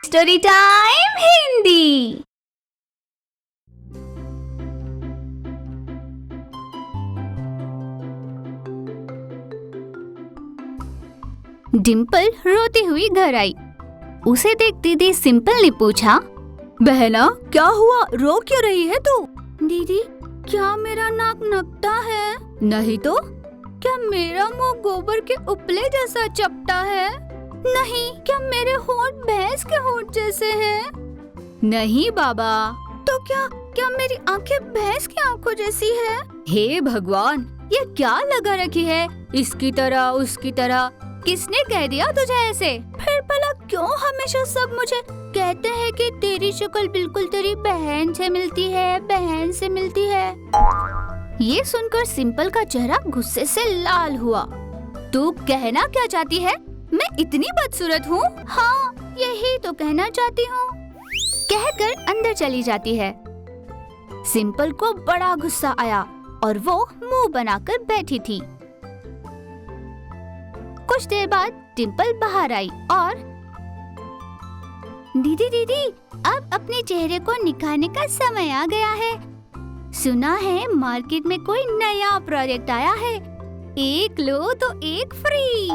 Story time Hindi. Dimple रोती हुई घर आई। उसे देख दीदी सिंपल ने पूछा, बहना क्या हुआ, रो क्यों रही है तू? दीदी क्या मेरा नाक नकता है? नहीं तो। क्या मेरा मुंह गोबर के उपले जैसा चपटा है? नहीं। क्या मेरे होंठ भैंस के होंठ जैसे हैं? नहीं बाबा। तो क्या मेरी आंखें भैंस की आंखों जैसी है? हे भगवान, ये क्या लगा रखी है, इसकी तरह उसकी तरह। किसने कह दिया तुझे ऐसे? फिर भला क्यों हमेशा सब मुझे कहते हैं कि तेरी शक्ल बिल्कुल तेरी बहन से मिलती है, बहन से मिलती है। ये सुनकर सिंपल का चेहरा गुस्से से लाल हुआ। तू कहना क्या चाहती है? मैं इतनी बदसूरत हूँ? हाँ, यही तो कहना चाहती हूँ, कहकर अंदर चली जाती है। सिंपल को बड़ा गुस्सा आया और वो मुंह बनाकर बैठी थी। कुछ देर बाद डिम्पल बाहर आई और दीदी अब अपने चेहरे को निखारने का समय आ गया है। सुना है मार्केट में कोई नया प्रोडक्ट आया है, एक लो तो एक फ्री।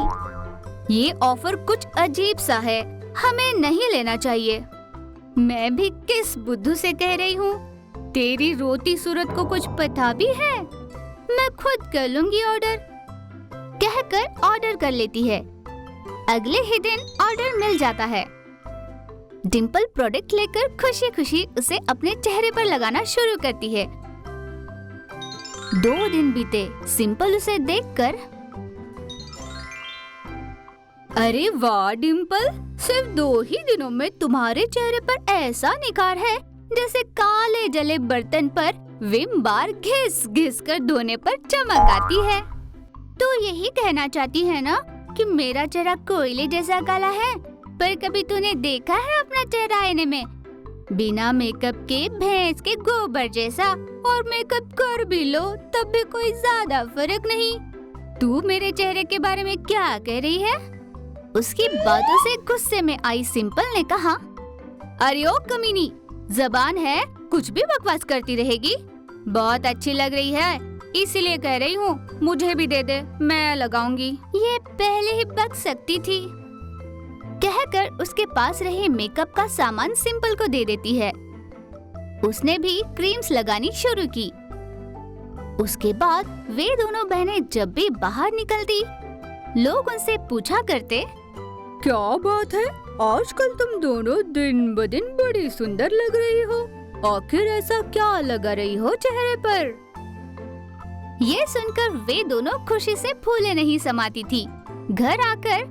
ये ऑफर कुछ अजीब सा है, हमें नहीं लेना चाहिए। मैं भी किस बुद्धू से कह रही हूँ, तेरी रोती सूरत को कुछ पता भी है? मैं खुद कर लूंगी ऑर्डर, कहकर ऑर्डर कर लेती है। अगले ही दिन ऑर्डर मिल जाता है। डिम्पल प्रोडक्ट लेकर खुशी खुशी उसे अपने चेहरे पर लगाना शुरू करती है। 2 दिन बीते। सिंपल उसे देखकर, अरे वाह डिम्पल, सिर्फ 2 ही दिनों में तुम्हारे चेहरे पर ऐसा निखार है जैसे काले जले बर्तन पर विम बार घिस घिस कर धोने पर चमक आती है। तू यही कहना चाहती है ना कि मेरा चेहरा कोयले जैसा काला है? पर कभी तूने देखा है अपना चेहरा आईने में? बिना मेकअप के भैंस के गोबर जैसा, और मेकअप कर भी लो तब भी कोई ज्यादा फर्क नहीं। तू मेरे चेहरे के बारे में क्या कह रही है? उसकी बातों से गुस्से में आई सिंपल ने कहा, अरे ओ कमीनी, जबान है, कुछ भी बकवास करती रहेगी। बहुत अच्छी लग रही है, इसीलिए कह रही हूँ, मुझे भी दे दे, मैं लगाऊंगी। ये पहले ही बक सकती थी, कहकर उसके पास रहे मेकअप का सामान सिंपल को दे देती है। उसने भी क्रीम्स लगानी शुरू की। उसके बाद वे दोनों बहनें जब भी बाहर निकलती, लोग उनसे पूछा करते, क्या बात है, आजकल तुम दोनों दिन ब दिन बड़ी सुंदर लग रही हो। आखिर ऐसा क्या लगा रही हो चेहरे पर? ये सुनकर वे दोनों खुशी से फूले नहीं समाती थी। घर आकर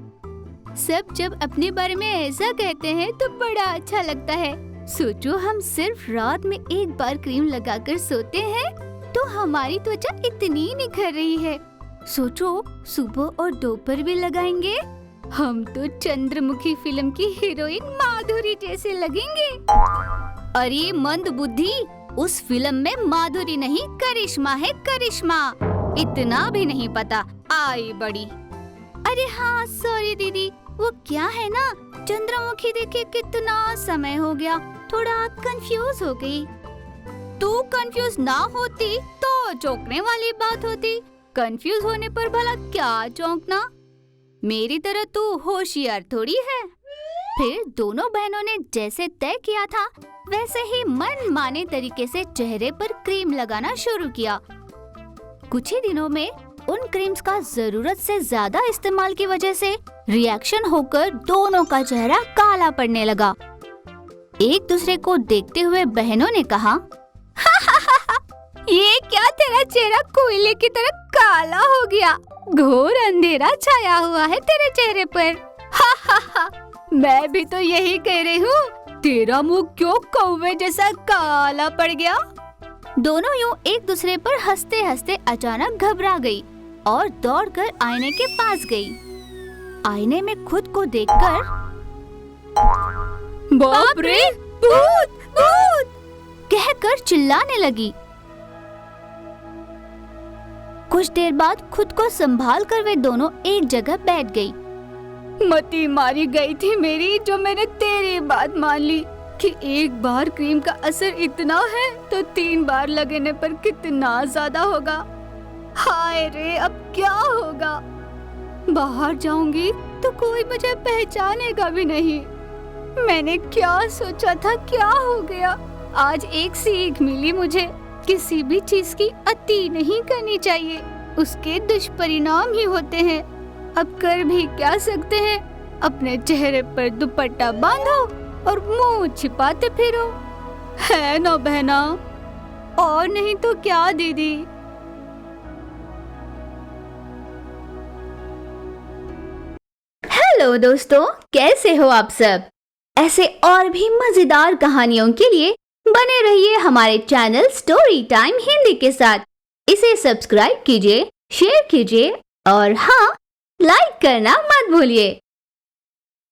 सब जब अपने बारे में ऐसा कहते हैं तो बड़ा अच्छा लगता है। सोचो हम सिर्फ रात में एक बार क्रीम लगाकर सोते हैं तो हमारी त्वचा इतनी निखर रही है। सोचो सुबह और दोपहर भी लगाएंगे, हम तो चंद्रमुखी फिल्म की हीरोइन माधुरी जैसे लगेंगे। अरे मंद बुद्धि, उस फिल्म में माधुरी नहीं करिश्मा है, करिश्मा। इतना भी नहीं पता, आई बड़ी। अरे हाँ सॉरी दीदी, वो क्या है ना, चंद्रमुखी देखे कितना समय हो गया, थोड़ा कंफ्यूज हो गई। तू कंफ्यूज ना होती तो चौंकने वाली बात होती। कंफ्यूज होने पर भला क्या चौंकना, मेरी तरह तू होशियार थोड़ी है। फिर दोनों बहनों ने जैसे तय किया था वैसे ही मनमाने तरीके से चेहरे पर क्रीम लगाना शुरू किया। कुछ ही दिनों में उन क्रीम्स का जरूरत से ज्यादा इस्तेमाल की वजह से रिएक्शन होकर दोनों का चेहरा काला पड़ने लगा। एक दूसरे को देखते हुए बहनों ने कहा, ये क्या तेरा चेहरा कोयले की तरह काला हो गया, घोर अंधेरा छाया हुआ है तेरे चेहरे पर। मैं भी तो यही कह रही हूँ, तेरा मुंह क्यों कौवे जैसा काला पड़ गया। दोनों यूं एक दूसरे पर हंसते हंसते अचानक घबरा गई और दौड़कर आईने के पास गई। आईने में खुद को देखकर, बाप रे, भूत भूत कहकर चिल्लाने लगी। कुछ देर बाद खुद को संभाल कर वे दोनों एक जगह बैठ गई। मती मारी गई थी मेरी जो मैंने तेरी बात मान ली कि एक बार क्रीम का असर इतना है तो 3 बार लगने पर कितना ज्यादा होगा। हाय रे, अब क्या होगा? बाहर जाऊंगी तो कोई मुझे पहचानेगा भी नहीं। मैंने क्या सोचा था, क्या हो गया? आज एक सीख मिली मुझे, किसी भी चीज की अति नहीं करनी चाहिए, उसके दुष्परिणाम ही होते हैं। अब कर भी क्या सकते हैं, अपने चेहरे पर दुपट्टा बांधो और मुंह छिपाते फिरो, है ना बहना? और नहीं तो क्या दीदी। हेलो दोस्तों, कैसे हो आप सब? ऐसे और भी मजेदार कहानियों के लिए बने रहिए हमारे चैनल स्टोरी टाइम हिंदी के साथ। इसे सब्सक्राइब कीजिए, शेयर कीजिए और हाँ, लाइक करना मत भूलिए।